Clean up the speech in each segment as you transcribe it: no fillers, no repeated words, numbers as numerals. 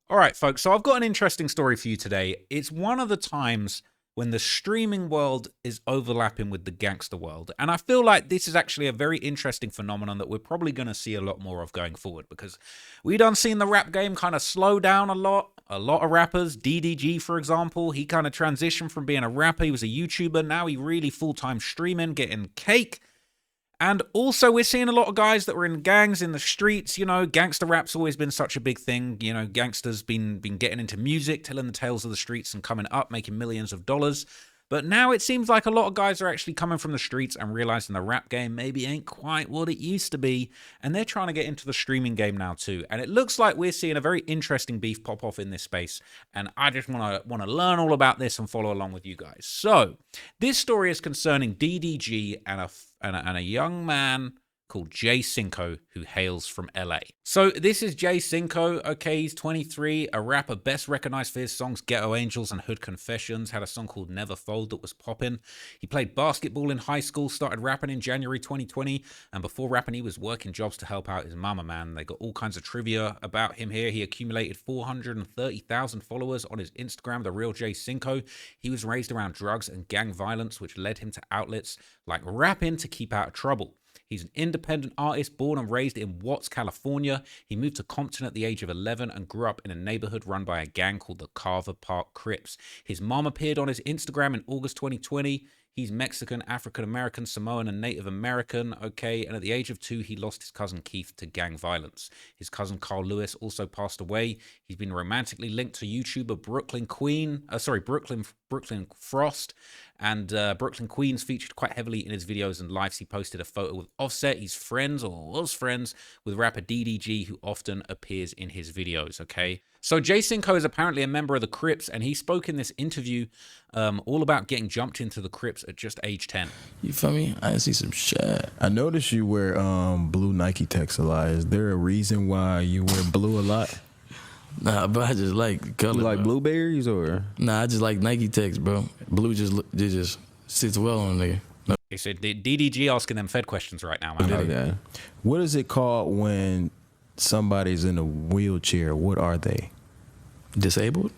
All right, folks, so I've got an interesting story for you today. It's one of the times when the streaming world is overlapping with the gangster world. And I feel like this is actually a very interesting phenomenon that we're probably going to see a lot more of going forward, because we done seen the rap game kind of slow down a lot. A lot of rappers, DDG, for example, he kind of transitioned from being a rapper. He was a YouTuber. Now he really full-time streaming, getting cake. And also, we're seeing a lot of guys that were in gangs in the streets. You know, gangster rap's always been such a big thing. You know, gangsters been getting into music, telling the tales of the streets and coming up, making millions of dollars. But now it seems like a lot of guys are actually coming from the streets and realizing the rap game maybe ain't quite what it used to be. And they're trying to get into the streaming game now too. And it looks like we're seeing a very interesting beef pop off in this space. And I just want to learn all about this and follow along with you guys. So this story is concerning DDG and a young man called Jay Cinco, who hails from LA. So this is Jay Cinco. Okay, he's 23, a rapper best recognized for his songs Ghetto Angels and Hood Confessions. Had a song called Never Fold that was popping. He played basketball in high school, started rapping in January 2020, and before rapping he was working jobs to help out his mama, man. They got all kinds of trivia about him here. He accumulated 430,000 followers on his Instagram, The Real Jay Cinco. He was raised around drugs and gang violence, which led him to outlets like rapping to keep out of trouble. He's an independent artist born and raised in Watts, California. He moved to Compton at the age of 11 and grew up in a neighborhood run by a gang called the Carver Park Crips. His mom appeared on his Instagram in August 2020. He's Mexican, African-American, Samoan, and Native American, okay? And at the age of 2, he lost his cousin Keith to gang violence. His cousin Carl Lewis also passed away. He's been romantically linked to YouTuber Brooklyn Frost, and Brooklyn Queens featured quite heavily in his videos and lives. He posted a photo with Offset. He's friends, or was friends, with rapper DDG, who often appears in his videos, okay? So Jay Cinco is apparently a member of the Crips, and he spoke in this interview all about getting jumped into the Crips at just age 10. You feel me? I see some shit. I noticed you wear blue Nike Techs a lot. Is there a reason why you wear blue a lot? Nah, but I just like the color. You like bro. blueberries or? Nah, I just like Nike Techs, bro. Blue just sits well on there. No. He said DDG asking them Fed questions right now, man. Okay. What is it called when somebody's in a wheelchair? What are they? Disabled?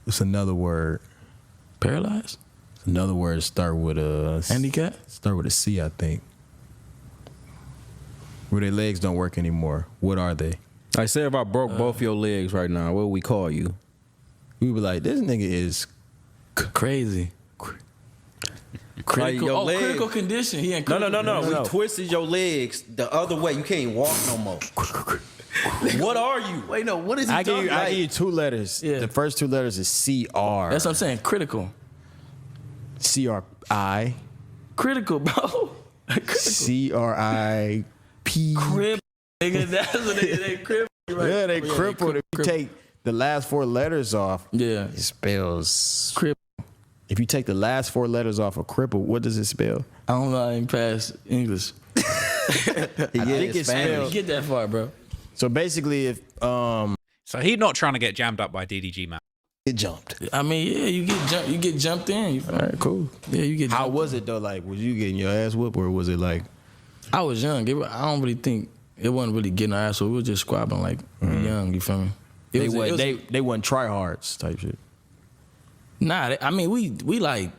It's another word. Paralyzed? It's another word. Start with a Handicap? Start with a C, I think. Where their legs don't work anymore. What are they? I say if I broke both your legs right now, what would we call you? We be like, this nigga is Crazy. Critical, critical condition. He ain't critical. No. We twisted your legs the other way. You can't walk no more. What are you? Wait, no. What is he I talking about? give you 2 letters. Yeah. The first 2 letters is CR. That's what I'm saying. Critical. CRI. Critical, bro. CRIP. Crip. Nigga, that's what they crip. Right? Yeah, they crippled. If you take the last 4 letters off, Yeah. it spells Crip. If you take the last 4 letters off of cripple, what does it spell? I don't know. I ain't pass English. I think it's I didn't spelled. get that far, bro. So basically, if So he's not trying to get jammed up by DDG, man. it jumped. I mean, yeah, you get jumped in. You feel All me? right, cool. Yeah, you get. How jumped was it though? Like, was you getting your ass whooped, or was it like? I was young. I don't really think it wasn't really getting our ass. So we were just squabbling like young. You feel me? They wasn't tryhards type shit. Nah, I mean we like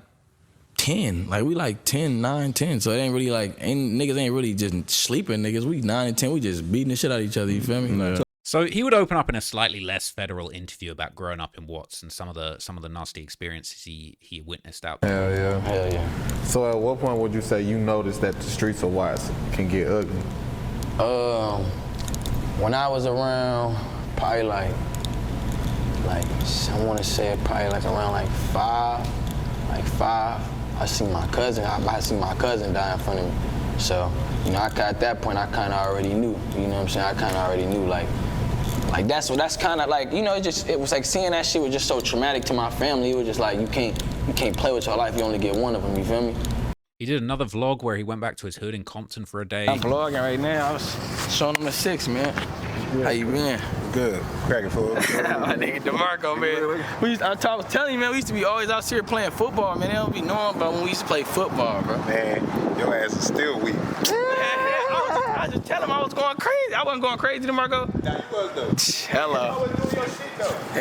10. Like we like 10, 9, 10. So it ain't really like niggas ain't really just sleeping niggas. We 9 and 10. We just beating the shit out of each other. You feel me? Yeah. So he would open up in a slightly less federal interview about growing up in Watts and some of the nasty experiences he witnessed out there. Hell yeah. So at what point would you say you noticed that the streets of Watts can get ugly? When I was around, probably like I want to say probably like around like five. I seen my cousin. I seen my cousin die in front of me. So you know, at that point, I kind of already knew. You know what I'm saying? I kind of already knew like that's kind of like, you know, it was like seeing that shit was just so traumatic to my family. It was just like you can't play with your life. You only get one of them. You feel me? He did another vlog where he went back to his hood in Compton for a day. I'm vlogging right now. I was showing them the 6, man. How you been? Good. Cracking fool. My nigga DeMarco, man. I was telling you, man, we used to be always out here playing football, man. They don't be knowing about when we used to play football, bro. Man, your ass is still weak. I just tell him I was going crazy. I wasn't going crazy, DeMarco. Nah, you was though. Hello. I was doing your shit though.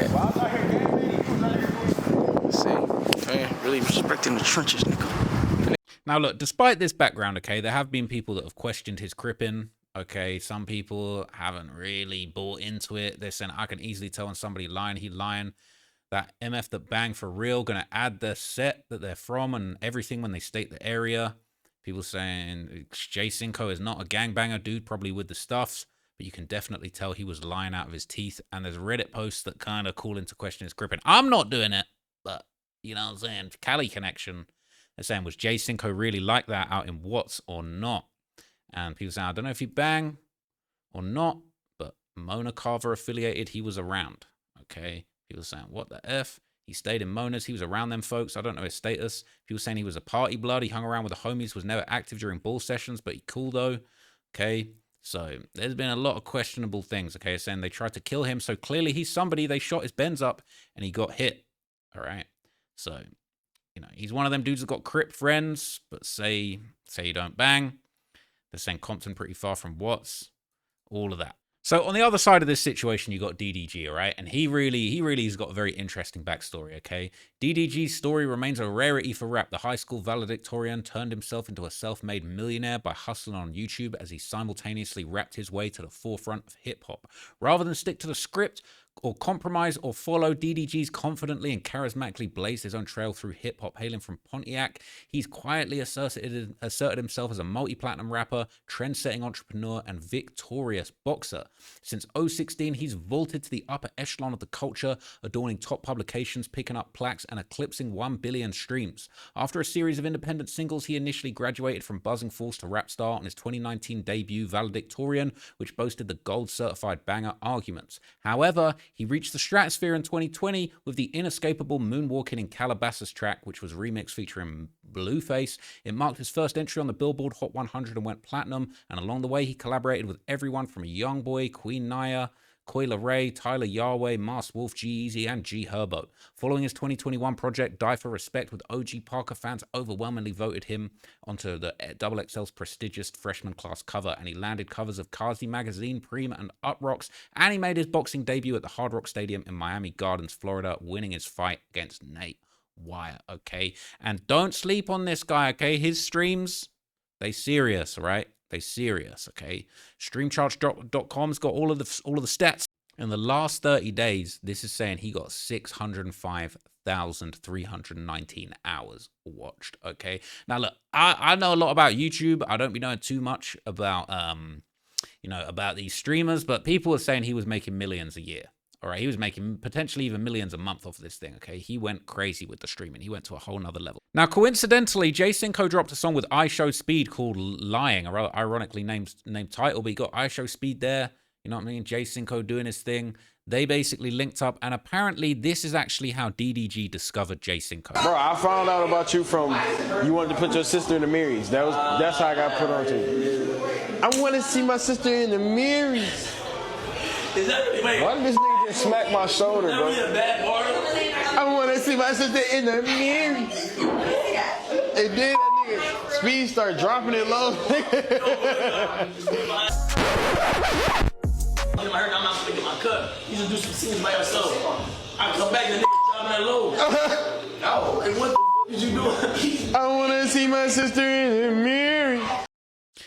See, man, really respecting the trenches, nigga. Now, look, despite this background, okay, there have been people that have questioned his cripping. Okay, some people haven't really bought into it. They're saying, I can easily tell when somebody lying, he lying. That MF that bang for real, gonna add the set that they're from and everything when they state the area. People saying Jay Cinco is not a gangbanger dude, probably with the stuffs, but you can definitely tell he was lying out of his teeth. And there's Reddit posts that kind of call into question his cripping. I'm not doing it, but you know what I'm saying? Cali connection. They're saying, was Jay Cinco really like that out in Watts or not? And people saying, I don't know if he bang or not, but Mona Carver affiliated, he was around. Okay. People saying, what the F? He stayed in Mona's. He was around them folks. I don't know his status. People saying he was a party blood. He hung around with the homies, was never active during ball sessions, but he cool though. Okay. So there's been a lot of questionable things. Okay. Saying they tried to kill him. So clearly he's somebody. They shot his Benz up and he got hit. All right. So, you know, he's one of them dudes that got Crip friends, but say you don't bang. They're saying Compton pretty far from Watts. All of that. So on the other side of this situation, you got DDG, all right? And he really has got a very interesting backstory, okay? DDG's story remains a rarity for rap. The high school valedictorian turned himself into a self-made millionaire by hustling on YouTube as he simultaneously rapped his way to the forefront of hip-hop. Rather than stick to the script or compromise or follow, DDG's confidently and charismatically blazed his own trail through hip-hop. Hailing from Pontiac, he's quietly asserted himself as a multi-platinum rapper, trend-setting entrepreneur, and victorious boxer. Since 2016, he's vaulted to the upper echelon of the culture, adorning top publications, picking up plaques, and eclipsing 1 billion streams. After a series of independent singles, he initially graduated from Buzzing Force to rap star on his 2019 debut, Valedictorian, which boasted the gold-certified banger Arguments. However, he reached the stratosphere in 2020 with the inescapable Moonwalking in Calabasas track, which was remixed featuring Blueface. It marked his first entry on the Billboard Hot 100 and went platinum, and along the way he collaborated with everyone from Youngboy, Queen Naya, Coi Leray, Tyler Yahweh, Mars Wolf, G-Eazy, and G Herbo. Following his 2021 project, Die for Respect, with OG Parker fans overwhelmingly voted him onto the XXL's prestigious freshman class cover, and he landed covers of Kazi Magazine, Prima, and Uprocks, and he made his boxing debut at the Hard Rock Stadium in Miami Gardens, Florida, winning his fight against Nate Wire, okay? And don't sleep on this guy, okay? His streams, they serious, right? They serious, okay? Streamcharts.com's got all of the stats. In the last 30 days, this is saying he got 605,319 hours watched, okay? Now, look, I know a lot about YouTube. I don't be knowing too much about, about these streamers, but people are saying he was making millions a year. All right, he was making potentially even millions a month off of this thing, okay? He went crazy with the streaming. He went to a whole nother level. Now, coincidentally, Jay Cinco dropped a song with I Show Speed called Lying, a rather ironically named title, but he got I Show Speed there. You know what I mean? Jay Cinco doing his thing. They basically linked up, and apparently this is actually how DDG discovered Jay Cinco. Bro, I found out about you from you wanted to put your sister in the Marys. That's how I got put on to you. I want to see my sister in the Marys. Is that wait? Why did this nigga just smack my shoulder, bro? That a bad part? I want to see my sister in the Marys. And then that nigga Speed start dropping it low. I'm not gonna get my cut. You just do some scenes by yourself. I come back and the nigga dropping that low. No, and what the did you do? I want to see my sister in the Marys.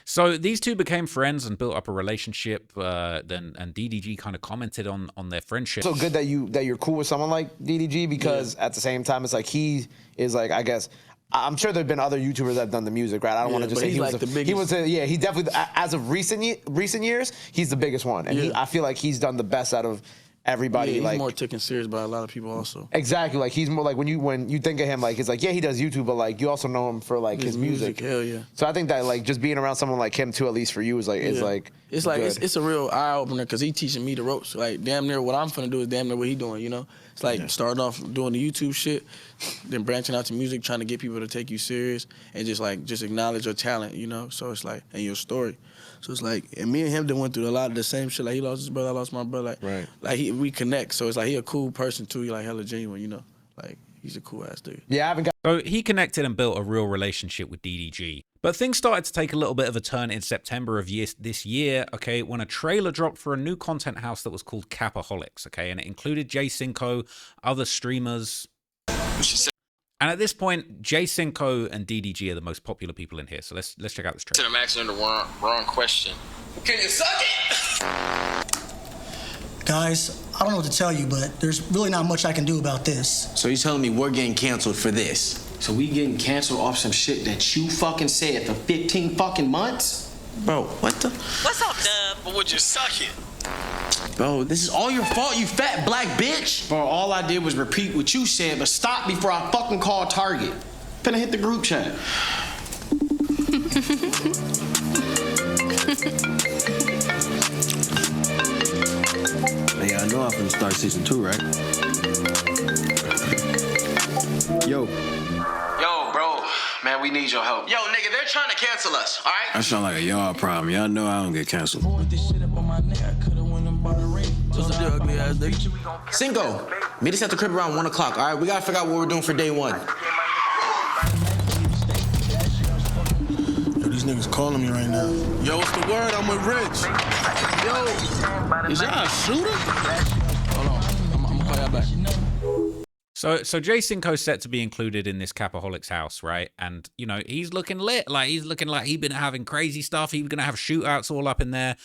So these two became friends and built up a relationship. And DDG kind of commented on their friendship. So good that you're cool with someone like DDG, because at the same time it's like he is like, I guess, I'm sure there've been other YouTubers that have done the music, right? I don't want to just say he was the biggest. He definitely, as of recent years, he's the biggest one, and I feel like he's done the best out of everybody. Yeah, he's like more taken serious by a lot of people also. Exactly, like he's more like when you think of him, like it's like he does YouTube, but like you also know him for like his music. Hell yeah. So I think that like just being around someone like him too, at least for you, is like it's a real eye opener because he teaching me the ropes. Like damn near what I'm finna do is damn near what he doing. You know, it's like starting off doing the YouTube shit, then branching out to music, trying to get people to take you serious and just acknowledge your talent. You know, so it's like and your story. So it's like, and me and him done went through a lot of the same shit. Like he lost his brother, I lost my brother. Like we connect. So it's like he a cool person too. He like hella genuine, you know. Like He's a cool ass dude. Yeah, I haven't got. So he connected and built a real relationship with DDG. But things started to take a little bit of a turn in September of this year, okay, when a trailer dropped for a new content house that was called Capaholics, okay, and it included Jay Cinco, other streamers. And at this point, Jay Cinco and DDG are the most popular people in here. So let's check out this trailer. I'm asking the wrong question. Can you suck it? Guys, I don't know what to tell you, but there's really not much I can do about this. So you're telling me we're getting canceled for this? So we getting canceled off some shit that you fucking said for 15 fucking months? Bro, what the? What's up, Dub? But would you suck it? Bro, this is all your fault, you fat black bitch. Bro, all I did was repeat what you said, but stop before I fucking call Target. Finna hit the group chat. Hey, I know I'm finna start season 2, right? Yo, bro, man, we need your help. Yo, nigga, they're trying to cancel us, all right? that sound like a y'all problem. Y'all know I don't get canceled. Cinco, meet us at the crib around 1 o'clock, all right? We gotta figure out what we're doing for day one. Yo, these niggas calling me right now. Yo, what's the word? I'm with Rich. Yo, is y'all a shooter? Hold on, I'm gonna call y'all back. So Jay Cinco's set to be included in this Capaholics house, right? And, you know, he's looking lit. Like, he's looking like he's been having crazy stuff. He's going to have shootouts all up in there.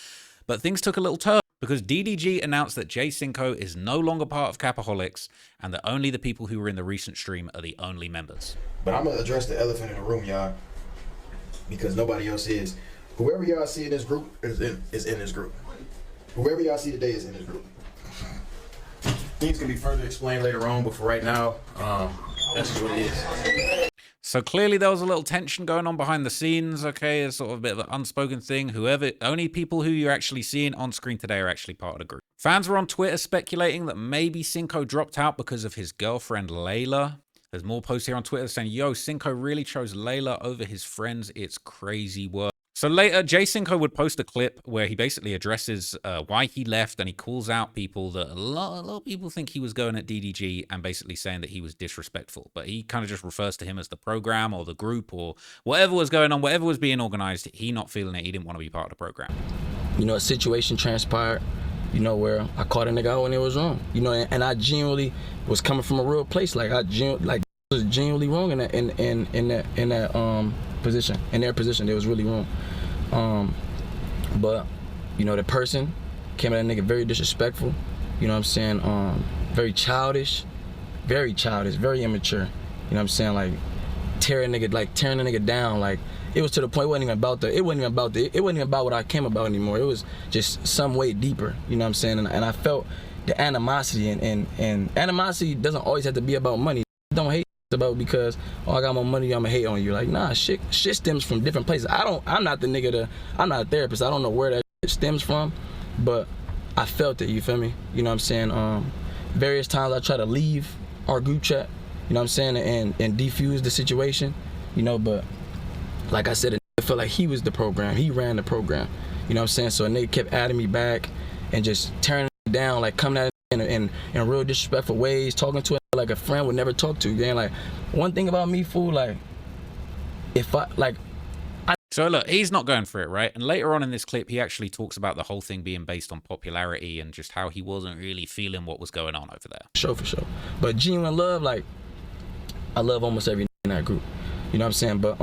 But things took a little turn because DDG announced that Jay Cinco is no longer part of Capaholics and that only the people who were in the recent stream are the only members. But I'm going to address the elephant in the room, y'all, because nobody else is. Whoever y'all see in this group is in this group. Whoever y'all see today is in this group. Things can be further explained later on, but for right now, that's just what it is. So clearly there was a little tension going on behind the scenes, okay? It's sort of a bit of an unspoken thing. Only people who you're actually seeing on screen today are actually part of the group. Fans were on Twitter speculating that maybe Cinco dropped out because of his girlfriend, Layla. There's more posts here on Twitter saying, yo, Cinco really chose Layla over his friends. It's crazy work. So later, Jay Cinco would post a clip where he basically addresses why he left, and he calls out people that a lot of people think he was going at DDG and basically saying that he was disrespectful. But he kind of just refers to him as the program or the group or whatever was going on, whatever was being organized. He not feeling it. He didn't want to be part of the program. You know, a situation transpired, you know, where I caught a nigga out when it was wrong. You know, and I genuinely was coming from a real place. Like I was genuinely wrong in that position. In their position, it was really wrong. But you know, the person came at that nigga very disrespectful. You know what I'm saying? Very childish, very immature. You know what I'm saying? Like tearing the nigga down. Like it was to the point it wasn't even about what I came about anymore. It was just some way deeper. You know what I'm saying? And I felt the animosity and animosity doesn't always have to be about money. Don't hate about because I got more money, I'ma hate on you. Like nah, shit stems from different places. I'm not a therapist. I don't know where that shit stems from, but I felt it, you feel me? You know what I'm saying? Various times I try to leave our group chat, you know what I'm saying, and defuse the situation, you know, but like I said, I felt like he was the program. He ran the program. You know what I'm saying? So a nigga kept adding me back and just turning it down, like coming at it in real disrespectful ways, talking to it like a friend would never talk to. Again, like one thing about me, fool, like if So look, he's not going for it, right? And later on in this clip, he actually talks about the whole thing being based on popularity and just how he wasn't really feeling what was going on over there. For sure. But genuine love, like I love almost every in that group. You know what I'm saying? But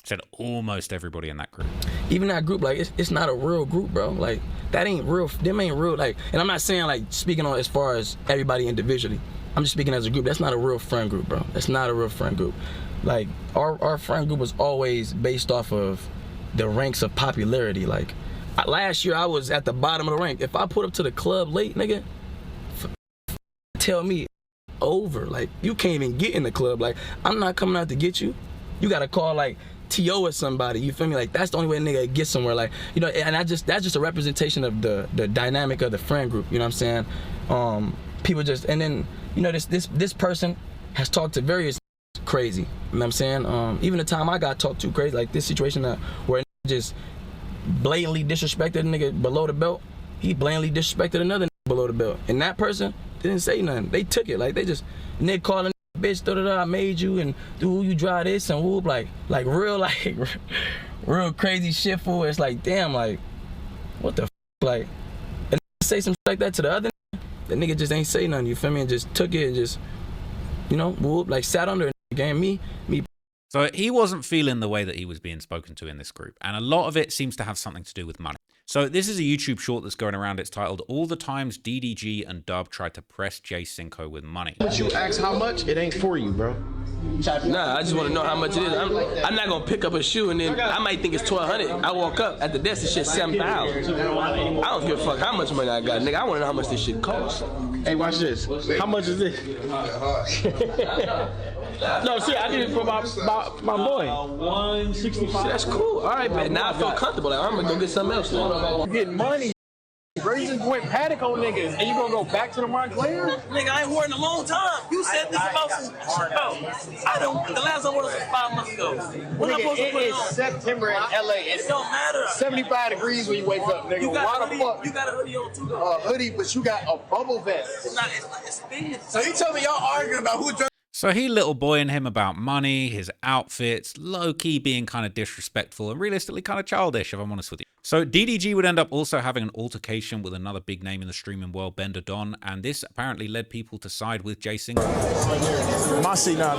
said almost everybody in that group. Even that group, like it's not a real group, bro. Like that ain't real. Them ain't real. Like, and I'm not saying like speaking on as far as everybody individually. I'm just speaking as a group. That's not a real friend group, bro. That's not a real friend group. Like our friend group was always based off of the ranks of popularity. Like last year I was at the bottom of the rank. If I put up to the club late, nigga, tell me over. Like you can't even get in the club. Like I'm not coming out to get you. You gotta call like T.O. or somebody, you feel me? Like that's the only way a nigga gets somewhere. Like, you know, and that's just a representation of the dynamic of the friend group, you know what I'm saying? People just, and then, you know, this person has talked to various crazy, you know what I'm saying? Even the time I got talked to crazy, like this situation where a just blatantly disrespected a nigga below the belt, he blatantly disrespected another nigga below the belt. And that person They didn't say nothing. They took it. Like, they just, nigga calling bitch, da-da-da, I made you, and who you drive this, and whoop, like real crazy shit for it. It's like, damn, like, what the f? Like, and say some shit like that to the other nigga, the nigga just ain't say nothing, you feel me? And just took it and just, you know, whoop, like, sat under it, game me. So he wasn't feeling the way that he was being spoken to in this group, and a lot of it seems to have something to do with money. So this is a YouTube short that's going around. It's titled, All the Times DDG and Dub Tried to Press Jay Cinco with Money. But you ask how much, it ain't for you, bro. Nah, I just want to know how much it is. I'm not gonna pick up a shoe and then I might think it's $1,200. I walk up at the desk, this shit $7,000. I don't give a fuck how much money I got, nigga. I want to know how much this shit costs. Hey, watch this. How much is this? No, see, I did it for my boy. 165. That's cool. All right, man. Now I feel comfortable. Like, I'm gonna go get something else. You getting money, bro. You just went paddock on niggas, and you gonna go back to the Montclair? Nigga, I ain't working a long time. You said this about some. I don't. The last time I was 5 months ago. When I'm supposed to put it on? It's September in LA. It don't matter. 75 degrees when you wake up, nigga. Why the fuck? You got a hoodie on too, though. A hoodie, but you got a bubble vest. It's thin. So you tell me y'all arguing about who dressed. So he little boying him about money, his outfits, low-key being kind of disrespectful and realistically kind of childish, if I'm honest with you. So DDG would end up also having an altercation with another big name in the streaming world, Bender Don, and this apparently led people to side with Jay Cinco. My seat now,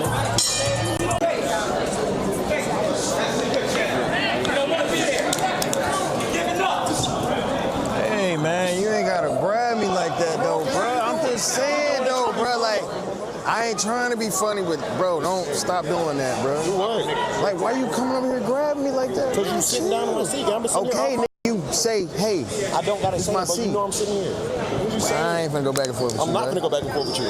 Hey, man, you ain't gotta grab me like that, though, bro. I'm just saying, though, bro, like, I ain't trying to be funny, but bro, don't stop doing that, bro. What? Like, why you coming over here grabbing me like that? Because you sitting down on my seat. I'm sitting okay, here. nigga, you say, hey, I don't gotta say my it, but seat. you know I'm sitting here. What you saying? I ain't finna go back and forth with you. I'm not bro. finna go back and forth with you.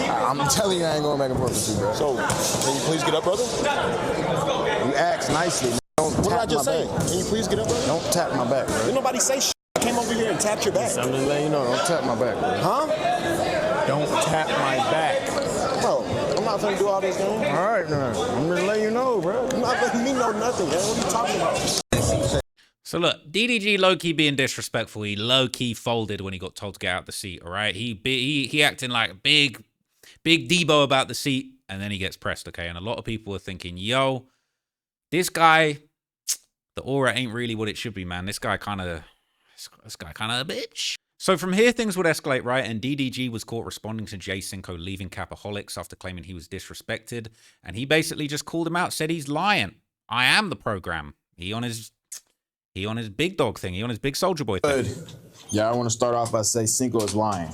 I'm telling you, I ain't going back and forth with you, bro. So, can you please get up, brother? You ask nicely. Don't What did I tap just my say? back. Can you please get up, brother? Don't tap my back, bro. Did nobody say shit? I came over here and tapped your back. I'm just letting you know, don't tap my back, bro. Huh? Don't tap my back. Bro, I'm not finna do all this, man. All right, man. I'm just letting you know, bro. You're not letting me know nothing, man. What are you talking about? So look, DDG low-key being disrespectful. He low-key folded when he got told to get out the seat, all right? He acting like big Debo about the seat, and then he gets pressed, okay? And a lot of people are thinking, yo, this guy, the aura ain't really what it should be, man. This guy kind of a bitch. So from here, things would escalate, right? And DDG was caught responding to Jay Cinco leaving Capaholics after claiming he was disrespected. And he basically just called him out, said he's lying. I am the program. He on his big dog thing. He on his big soldier boy thing. Good. Yeah, I want to start off by saying Cinco is lying.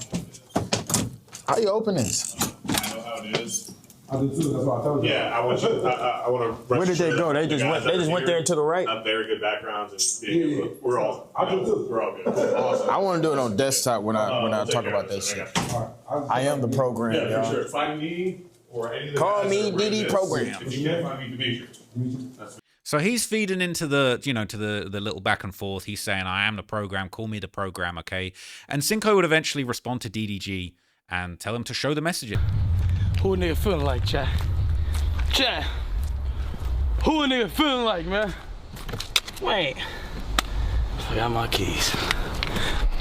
How you open this? I know how it is. I do too. That's why I told you. Yeah, I want to. Where did they go? They just went there and to the right. Have very good backgrounds and being able to, we're all. I do too. We're all good. Awesome. I want to do it on desktop when I talk about that shit. I am the program, Yeah, y'all. for sure. Find me or any of the Call guys me that are DD this. program. If you can't find me, Demetri. That's So he's feeding into the, to the little back and forth. He's saying, I am the program, call me the program, okay? And Cinco would eventually respond to DDG and tell him to show the messages. Who a nigga feeling like, chat? Chat. Who a nigga feeling like, man? Wait. I got my keys.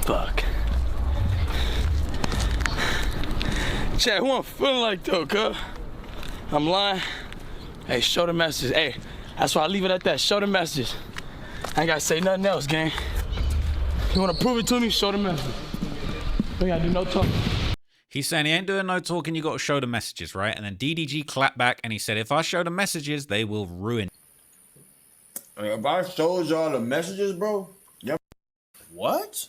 Fuck. Chat, who I'm feeling like though, cuz? I'm lying. Hey, show the message. Hey, that's why I leave it at that. Show the message. I ain't gotta say nothing else, gang. You wanna prove it to me? Show the message. We gotta do no talking. He's saying he ain't doing no talking, you got to show the messages, right? And then DDG clapped back and he said, if I show the messages, they will ruin. If I showed y'all the messages, bro, yep. What?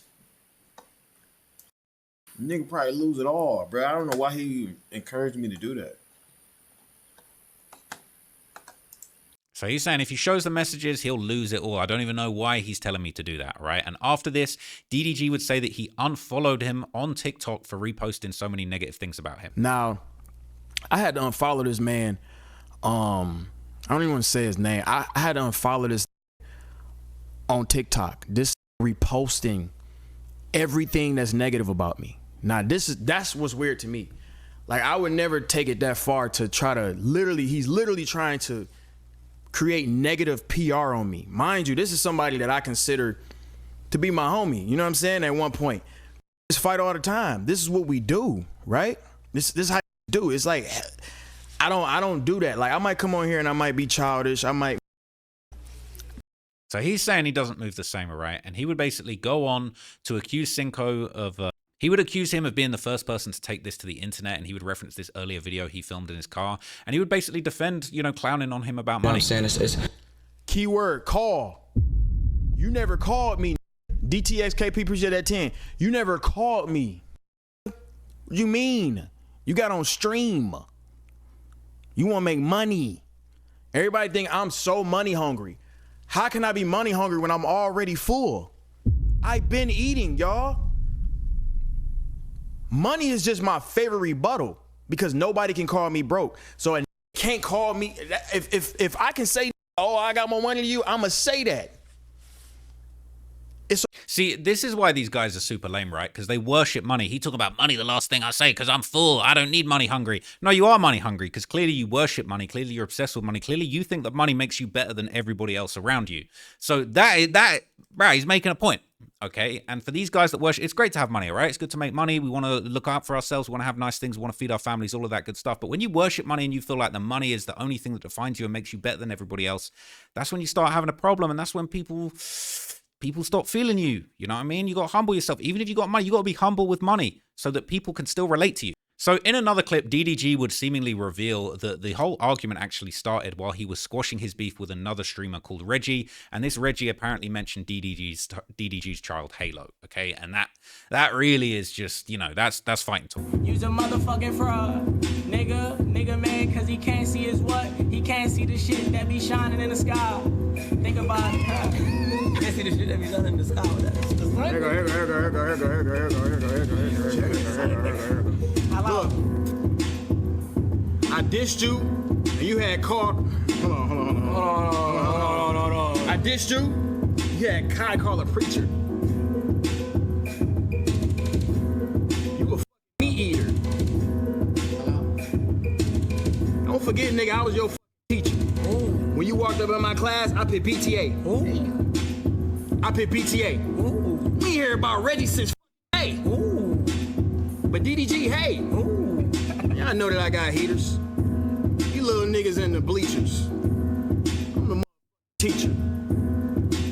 Nigga probably lose it all, bro. I don't know why he encouraged me to do that. So he's saying if he shows the messages, he'll lose it all. I don't even know why he's telling me to do that, right? And after this, DDG would say that he unfollowed him on TikTok for reposting so many negative things about him. Now, I had to unfollow this man. I don't even want to say his name. I had to unfollow this on TikTok. This reposting everything that's negative about me. Now, that's what's weird to me. Like, I would never take it that far to try to he's literally trying to create negative PR on me. Mind you, this is somebody that I consider to be my homie. You know what I'm saying? At one point. fight all the time. This is what we do, right? This is how you do. It's like I don't do that. Like I might come on here and I might be childish. I might. So he's saying he doesn't move the same, right? And he would basically go on to accuse Cinco of. He would accuse him of being the first person to take this to the internet, and he would reference this earlier video he filmed in his car, and he would basically defend, you know, clowning on him about money. I'm saying it's keyword call. You never called me. DTXKP appreciate that 10. You never called me. What you mean? You got on stream. You want to make money. Everybody think I'm so money hungry. How can I be money hungry when I'm already full? I've been eating, y'all. Money is just my favorite rebuttal because nobody can call me broke. So a can't call me. If I can say, oh, I got more money than you, I'ma say that. See, this is why these guys are super lame, right? Because they worship money. He talk about money the last thing I say because I'm full. I don't need money hungry. No, you are money hungry because clearly you worship money. Clearly you're obsessed with money. Clearly you think that money makes you better than everybody else around you. So right, he's making a point, okay? And for these guys that worship, it's great to have money, all right? It's good to make money. We want to look out for ourselves. We want to have nice things. We want to feed our families, all of that good stuff. But when you worship money and you feel like the money is the only thing that defines you and makes you better than everybody else, that's when you start having a problem. And that's when people stop feeling you. You know what I mean? You got to humble yourself. Even if you got money, you got to be humble with money so that people can still relate to you. So in another clip, DDG would seemingly reveal that the whole argument actually started while he was squashing his beef with another streamer called Reggie. And this Reggie apparently mentioned DDG's child Halo. Okay. And that really is just, you know, that's fighting talk. Use a motherfucking fraud. Nigga mad cause he can't see his what? He can't see the shit that be shining in the sky. Think about it. You can't see the shit that be shining in the sky. Look, I dissed you, and you had called. Hold on. I dissed you. You had Kai call a preacher. You a meat eater. Don't forget, nigga, I was your teacher. Ooh. When you walked up in my class, I picked PTA. Ooh. I picked PTA. Ooh. We hear about Reggie since hey. Ooh. But DDG, hey. Ooh. Y'all know that I got heaters. You little niggas in the bleachers. I'm the teacher.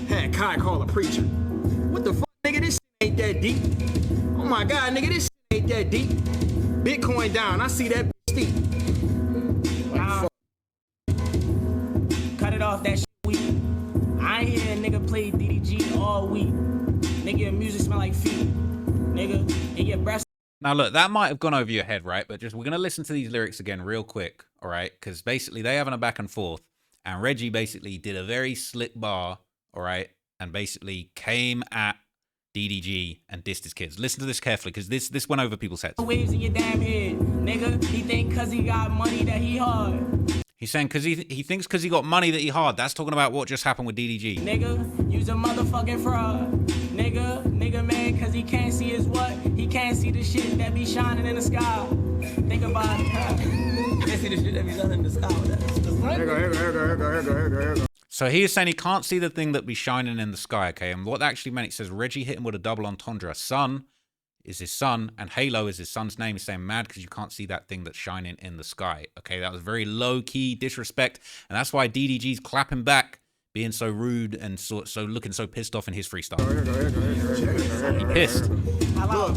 Had Kai call a preacher. What the fuck, nigga? This shit ain't that deep. Oh my God, nigga, this shit ain't that deep. Bitcoin down. I see that steep. Cut it off that shit weak. I ain't hear a nigga play DDG all week. Nigga, your music smell like feet. Nigga, and your breath. Now, look, that might have gone over your head, right? But we're going to listen to these lyrics again real quick, all right? Because basically they having a back and forth. And Reggie basically did a very slick bar, all right? And basically came at DDG and dissed his kids. Listen to this carefully because this went over people's heads. Waves in your damn head. Nigga, he think cause he got money that he hard. He's saying because he thinks because he got money that he hard. That's talking about what just happened with DDG. Nigga, use a motherfucking fraud. Nigga mad cause he can't see his what? He can't see the shit that be shining in the sky. Think about it. You can't see the shit that be shining in the sky. So he is saying he can't see the thing that be shining in the sky, okay? And what that actually meant, it says Reggie hit him with a double entendre. Son is his son, and Halo is his son's name. He's saying mad because you can't see that thing that's shining in the sky, okay? That was very low-key disrespect, and that's why DDG's clapping back, being so rude and so looking so pissed off in his freestyle. He pissed. Look,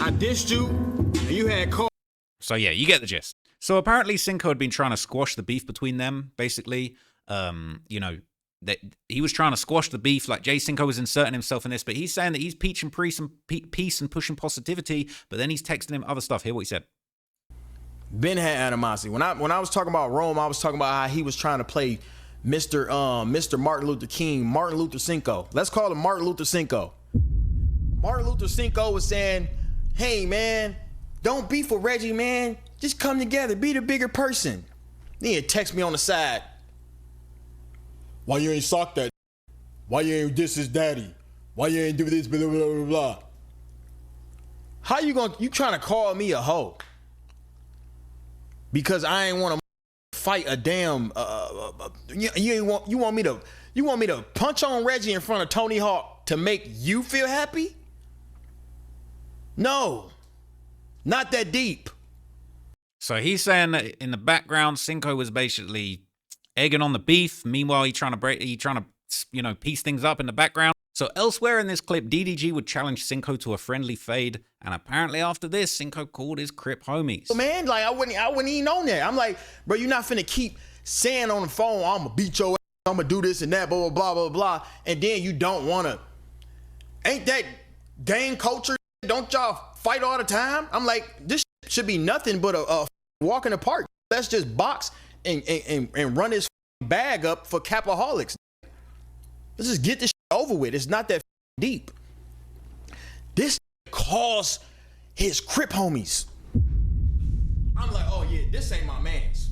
I dissed you, and you had called. So yeah, you get the gist. So apparently Cinco had been trying to squash the beef between them, basically. You know, that he was trying to squash the beef, like Jay Cinco was inserting himself in this, but he's saying that he's preaching peace and pushing positivity, but then he's texting him other stuff. Hear what he said. Ben had animosity. When I was talking about Rome, I was talking about how he was trying to play Mr. Martin Luther King, Martin Luther Cinco. Let's call him Martin Luther Cinco. Martin Luther Cinco was saying, hey man, don't beef with Reggie, man. Just come together, be the bigger person. Then he text me on the side. Why you ain't sock that? Why you ain't diss his daddy? Why you ain't do this, blah, blah, blah, blah. How you trying to call me a hoe? Because I ain't want to fight a damn, you want me to punch on Reggie in front of Tony Hawk to make you feel happy? No, not that deep. So he's saying that in the background, Cinco was basically egging on the beef. Meanwhile, he's trying to piece things up in the background. So elsewhere in this clip, DDG would challenge Cinco to a friendly fade, and apparently after this, Cinco called his Crip homies. Man, like I wouldn't even on that. I'm like, bro, you're not finna keep saying on the phone, I'm gonna beat your ass, I'm gonna do this and that, blah, blah, blah, blah, blah, and then you don't wanna. Ain't that gang culture? Don't y'all fight all the time? I'm like, this should be nothing but a walk in the park. Let's just box and run this bag up for capaholics. Let's just get this over with. It's not that deep. This calls his Crip homies. I'm like, oh yeah, this ain't my mans.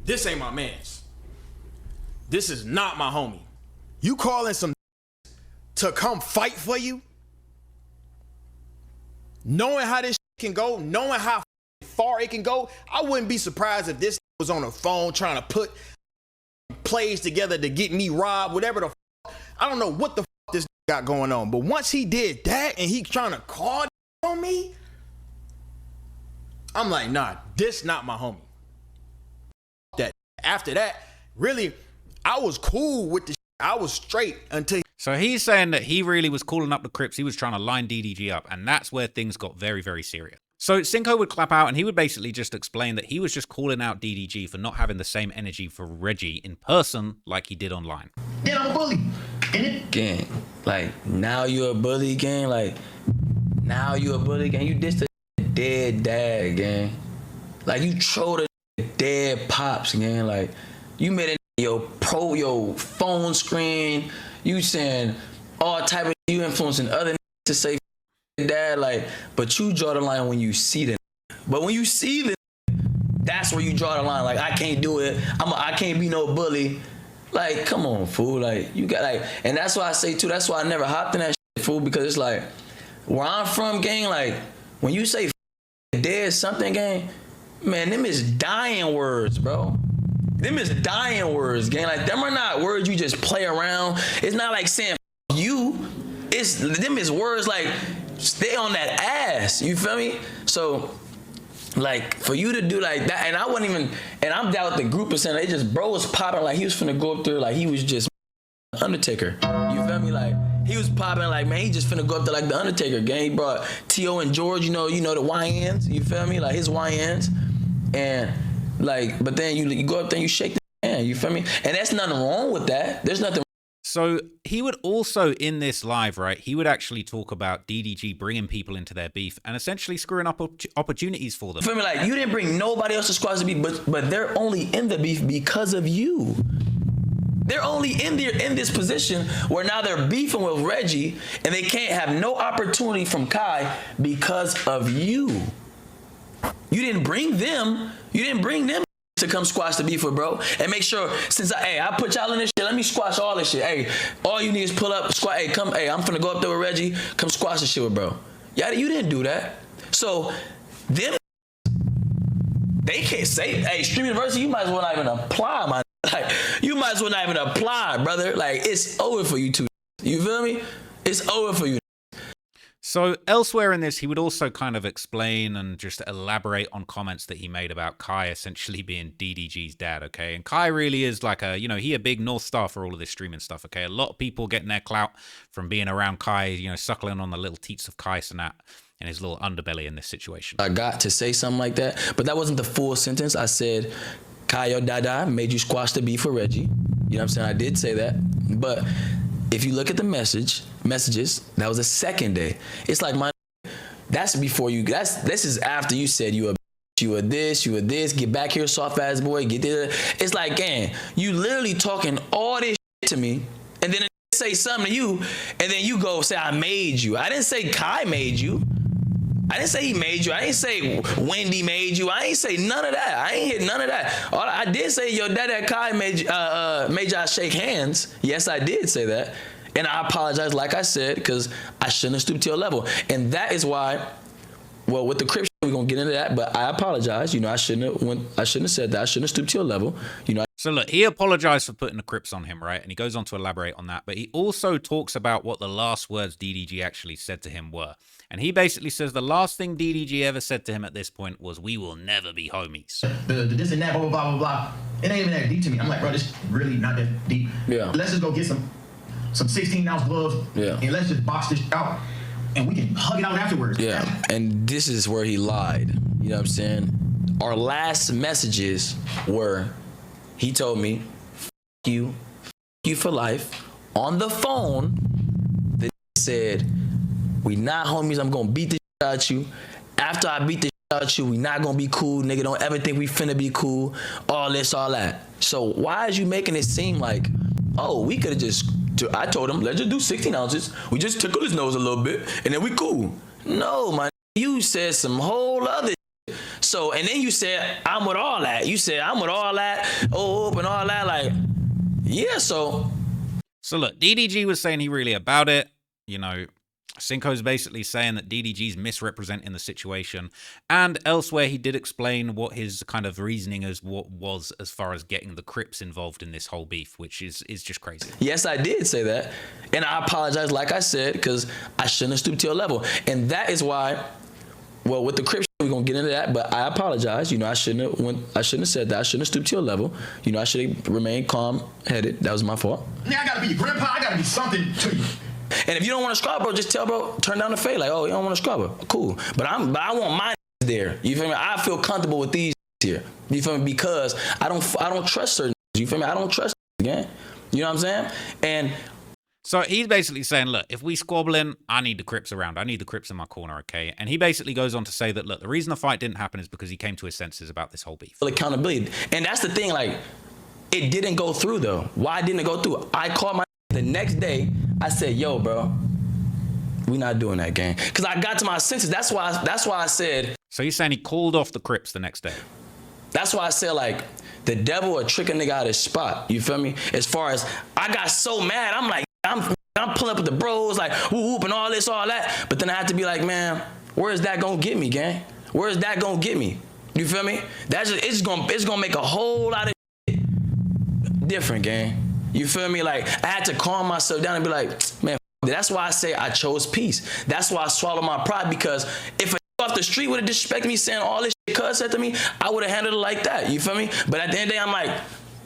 This ain't my mans. This is not my homie. You calling some to come fight for you? Knowing how this can go, knowing how far it can go, I wouldn't be surprised if this was on the phone trying to put plays together to get me robbed, whatever the fuck. I don't know what the fuck this got going on, but once he did that and he trying to call on me, I'm like, nah, this not my homie. That after that, really, I was cool with the I was straight until So he's saying that he really was calling up the Crips. He was trying to line DDG up, and that's where things got very, very serious. So Cinco would clap out, and he would basically just explain that he was just calling out DDG for not having the same energy for Reggie in person like he did online. Then I'm a bully. Gang, like, now you're a bully, gang. Like, now you're a bully, gang. You dissed a dead dad, gang. Like, you trolled a dead pops, gang. Like, you made it your phone screen. You saying all type of, you influencing other to say dad, like, but you draw the line when you see the. But when you see the, that's where you draw the line. Like, I can't do it. I can't be no bully. Like, come on, fool. Like, you got like, and that's why I say too. That's why I never hopped in that shit, fool, because it's like, where I'm from, gang. Like, when you say dead something, gang, man, them is dying words, bro. Them is dying words, gang. Like, them are not words you just play around. It's not like saying you. It's them is words like stay on that ass. You feel me? So, like, for you to do like that, and I wasn't even, and I'm down with the group and saying they just bro was popping like he was finna go up there like he was just Undertaker. You feel me? Like, he was popping like, man, he just finna go up there like the Undertaker, gang. He brought T.O. and George, you know the YNs. You feel me? Like his YNs, and. Like, but then you go up there and you shake the hand, you feel me? And there's nothing wrong with that. There's nothing. So he would also, in this live, right, he would actually talk about DDG bringing people into their beef and essentially screwing up opportunities for them. You feel me? Like, you didn't bring nobody else to squash the beef, but they're only in the beef because of you. They're only in this position where now they're beefing with Reggie and they can't have no opportunity from Kai because of you. You didn't bring them. You didn't bring them to come squash the beef with, bro. And make sure, since I put y'all in this shit, let me squash all this shit. Hey, all you need is pull up, squash. Hey, come. Hey, I'm finna go up there with Reggie. Come squash the shit with, bro. Yeah, you didn't do that. So them, they can't say, hey, Stream University, you might as well not even apply, man. Like, you might as well not even apply, brother. Like, it's over for you two. You feel me? It's over for you. So elsewhere in this, he would also kind of explain and just elaborate on comments that he made about Kai essentially being DDG's dad, okay? And Kai really is like he a big North Star for all of this streaming stuff, okay? A lot of people getting their clout from being around Kai, suckling on the little teats of Kai Cenat and his little underbelly in this situation. I got to say something like that, but that wasn't the full sentence. I said, Kai, your dada made you squash the beef for Reggie. You know what I'm saying? I did say that, but if you look at the messages, that was the second day. It's like, that's before you, this is after you said you were this, get back here, soft ass boy, get there. It's like, gang, you literally talking all this shit to me, and then say something to you, and then you go say, I made you. I didn't say Kai made you. I didn't say he made you. I didn't say Wendy made you. I ain't say none of that. I ain't hit none of that. I did say your dad Kai made y'all shake hands. Yes, I did say that. And I apologize, like I said, because I shouldn't have stooped to your level. And that is why, well, with the Crips, we're going to get into that, but I apologize. I shouldn't have said that. I shouldn't have stooped to your level. So look, he apologized for putting the Crips on him, right? And he goes on to elaborate on that. But he also talks about what the last words DDG actually said to him were. And he basically says the last thing DDG ever said to him at this point was, "We will never be homies." The this and that, blah, blah, blah, blah, blah. It ain't even that deep to me. I'm like, bro, this really not that deep. Yeah. Let's just go get some 16-ounce gloves. Yeah. And let's just box this out. And we can hug it out afterwards. Yeah. And this is where he lied. You know what I'm saying? Our last messages were, he told me, "F you for life." On the phone, the said, "We not homies. I'm gonna beat the shit out you. After I beat the shit out you, we not gonna be cool, nigga. Don't ever think we finna be cool. All this, all that." So why is you making it seem like, oh, we could have just? I told him, let's just do 16 ounces. We just tickle his nose a little bit, and then we cool. No, man. You said some whole other shit. So, and then you said, I'm with all that. You said, I'm with all that, and all that. Like, yeah, so. So look, DDG was saying he really about it. You know, Cinco's basically saying that DDG's misrepresenting the situation. And elsewhere, he did explain what his kind of reasoning was as far as getting the Crips involved in this whole beef, which is just crazy. Yes, I did say that. And I apologize, like I said, because I shouldn't have stooped to your level. And that is why, well, with the Crips, we're going to get into that, but I apologize. You know, I shouldn't have said that. I shouldn't have stooped to your level. You know, I should have remained calm-headed. That was my fault. Now I got to be your grandpa. I got to be something to you. And if you don't want to scrub, bro, just tell bro, turn down the fade. Like, oh, you don't want to scrub her. Cool. But I want my there. You feel me? I feel comfortable with these here. You feel me? Because I don't trust certain. You feel me? I don't trust again. You know what I'm saying? And so he's basically saying, look, if we squabbling, I need the Crips around. I need the Crips in my corner, okay? And he basically goes on to say that, look, the reason the fight didn't happen is because he came to his senses about this whole beef. Accountability. And that's the thing, like, it didn't go through, though. Why didn't it go through? I called my the next day. I said, yo, bro, we not doing that, gang. Because I got to my senses. That's why I said. So you're saying he called off the Crips the next day? That's why I said, like, the devil will trick a nigga out of his spot. You feel me? As far as, I got so mad. I'm like, I'm pulling up with the bros, like, whoop, and all this, all that. But then I had to be like, man, where is that gonna get me, gang? Where is that gonna get me? You feel me? It's gonna make a whole lot of shit different, gang. You feel me? Like, I had to calm myself down and be like, man, that's why I say I chose peace. That's why I swallowed my pride, because if a off the street would have disrespected me saying all this shit cuz said to me, I would have handled it like that. You feel me? But at the end of the day, I'm like,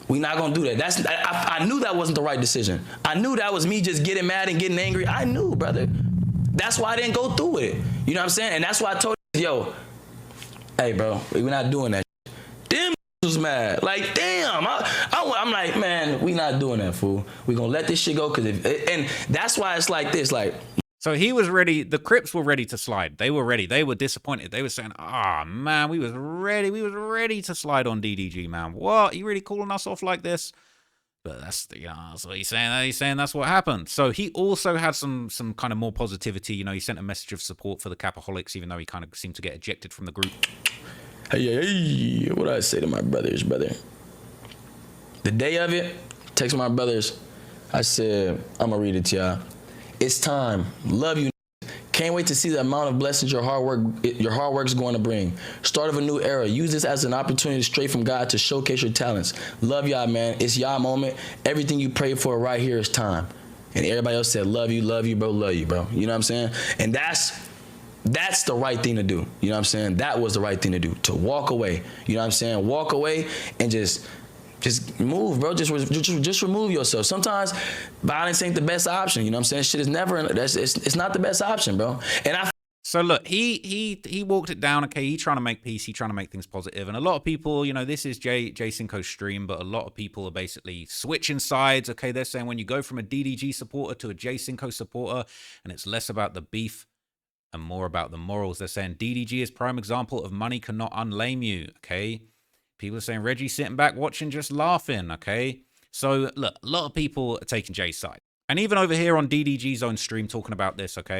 we not gonna do that. I knew that wasn't the right decision. I knew that was me just getting mad and getting angry. I knew, brother. That's why I didn't go through with it. You know what I'm saying? And that's why I told you, yo, hey, bro, we're not doing that. Them was mad. Like, damn. I'm like, man, we not doing that, fool. We gonna let this shit go, and that's why it's like this, like. So he was ready. The Crips were ready to slide. They were ready. They were disappointed. They were saying, "Ah, man, we was ready. We was ready to slide on DDG, man. What? You really calling us off like this?" But that's that's what he's saying. He's saying that's what happened. So he also had some kind of more positivity. You know, he sent a message of support for the Capaholics, even though he kind of seemed to get ejected from the group. Hey, what I say to my brothers, brother? The day of it, text my brothers. I said, I'm gonna read it to y'all. It's time. Love you. Can't wait to see the amount of blessings your hard work is going to bring. Start of a new era. Use this as an opportunity straight from God to showcase your talents. Love y'all, man. It's y'all moment. Everything you prayed for right here is time. And everybody else said, love you, bro, love you, bro. You know what I'm saying? And that's the right thing to do. You know what I'm saying? That was the right thing to do. To walk away. You know what I'm saying? Walk away and just move, bro. Just remove yourself. Sometimes violence ain't the best option. You know what I'm saying? Shit is never. It's not the best option, bro. And so look, he walked it down. Okay, he trying to make peace. He trying to make things positive. And a lot of people, you know, this is Jay Cinco's stream, but a lot of people are basically switching sides. Okay, they're saying when you go from a DDG supporter to a Jay Cinco supporter, and it's less about the beef and more about the morals. They're saying DDG is prime example of money cannot unlame you. Okay. People are saying Reggie sitting back watching, just laughing, okay? So, look, a lot of people are taking Jay's side. And even over here on DDG's own stream talking about this, okay?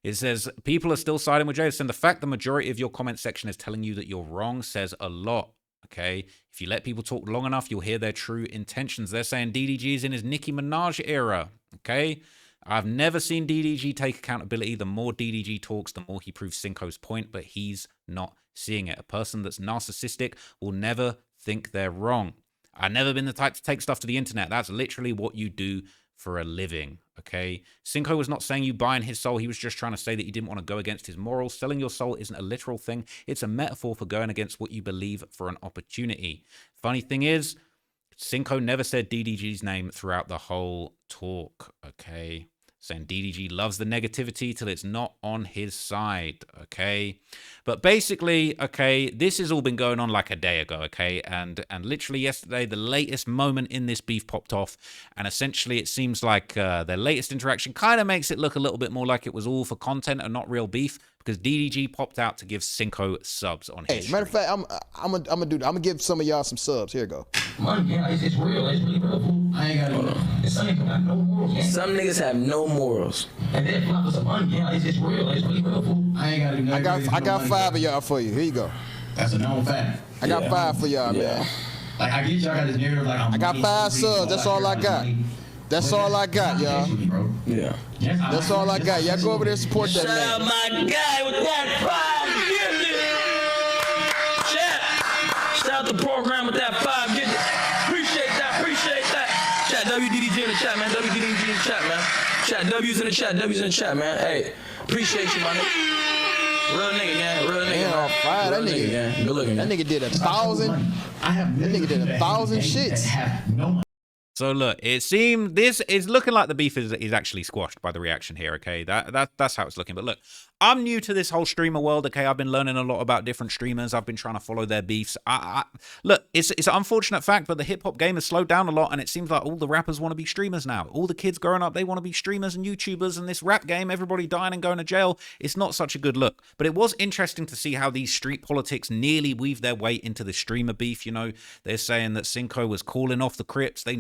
It says, people are still siding with Jay. And the fact the majority of your comment section is telling you that you're wrong says a lot, okay? If you let people talk long enough, you'll hear their true intentions. They're saying DDG is in his Nicki Minaj era, okay? I've never seen DDG take accountability. The more DDG talks, the more he proves Cinco's point, but he's not seeing it. A person that's narcissistic will never think they're wrong. I've never been the type to take stuff to the internet. That's literally what you do for a living, okay? Cinco was not saying you buying his soul. He was just trying to say that he didn't want to go against his morals. Selling your soul isn't a literal thing. It's a metaphor for going against what you believe for an opportunity. Funny thing is, Cinco never said DDG's name throughout the whole talk, okay? Saying DDG loves the negativity till it's not on his side, okay? But basically, okay, this has all been going on like a day ago, okay? And literally yesterday, the latest moment in this beef popped off, and essentially it seems like their latest interaction kind of makes it look a little bit more like it was all for content and not real beef, because DDG popped out to give Cinco subs on his matter of fact, I'm gonna give some of y'all some subs. Here you go. Money, yeah, it's real. It's really real. I ain't got it. Some niggas got no morals. Man. Some niggas have no morals. And then flop for some money, yeah, it's real. It's really real. I ain't got it. I got 5 of y'all for you. Here you go. That's a known fact. I got 5 for y'all, man. Like I get y'all got this narrative like I got 5 subs. That's all I got. That's all I got, y'all. Yeah. That's all I got. Y'all go over there and support that man. Shout out my guy with that 5 gifted. Chat. Shout out the program with that 5 gifted. Appreciate that. Appreciate that. Chat WDDG in the chat, man. WDDG in the chat, man. Chat W's in the chat. W's in the chat, man. Hey, appreciate you, my nigga. Real nigga, gang. Real nigga. Damn, fire. That nigga, gang. Good looking. That nigga did 1,000. That nigga did 1,000 shits. So look, it seemed this is looking like the beef is actually squashed by the reaction here, okay? That's how it's looking. But look, I'm new to this whole streamer world, okay? I've been learning a lot about different streamers. I've been trying to follow their beefs. Look, it's an unfortunate fact, but the hip-hop game has slowed down a lot, and it seems like all the rappers want to be streamers now. All the kids growing up, they want to be streamers and YouTubers, and this rap game, everybody dying and going to jail, it's not such a good look. But it was interesting to see how these street politics nearly weave their way into the streamer beef, you know? They're saying that Cinco was calling off the Crips. They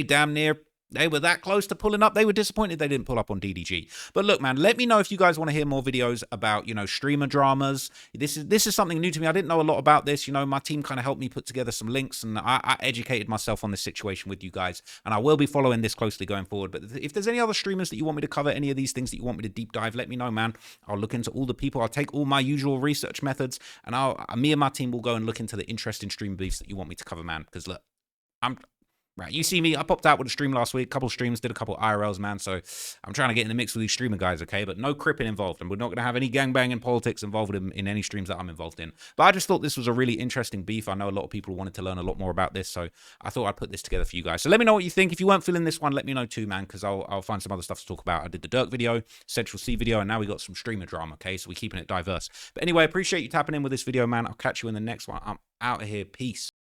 damn near, they were that close to pulling up. They were disappointed they didn't pull up on DDG. But look, man, let me know if you guys want to hear more videos about, you know, streamer dramas. This is something new to me. I didn't know a lot about this. You know, my team kind of helped me put together some links, and I educated myself on this situation with you guys. And I will be following this closely going forward. But if there's any other streamers that you want me to cover, any of these things that you want me to deep dive, let me know, man. I'll look into all the people. I'll take all my usual research methods, and me and my team will go and look into the interesting stream beefs that you want me to cover, man. Because look, right, you see me, I popped out with a stream last week, couple streams, did a couple IRLs, man, so I'm trying to get in the mix with these streamer guys, okay, but no cripping involved, and we're not going to have any gangbanging politics involved in any streams that I'm involved in. But I just thought this was a really interesting beef. I know a lot of people wanted to learn a lot more about this, so I thought I'd put this together for you guys. So let me know what you think. If you weren't feeling this one, let me know too, man, because I'll find some other stuff to talk about. I did the Dirk video, Central C video, and now we got some streamer drama, okay, so we're keeping it diverse. But anyway, appreciate you tapping in with this video, man. I'll catch you in the next one. I'm out of here. Peace.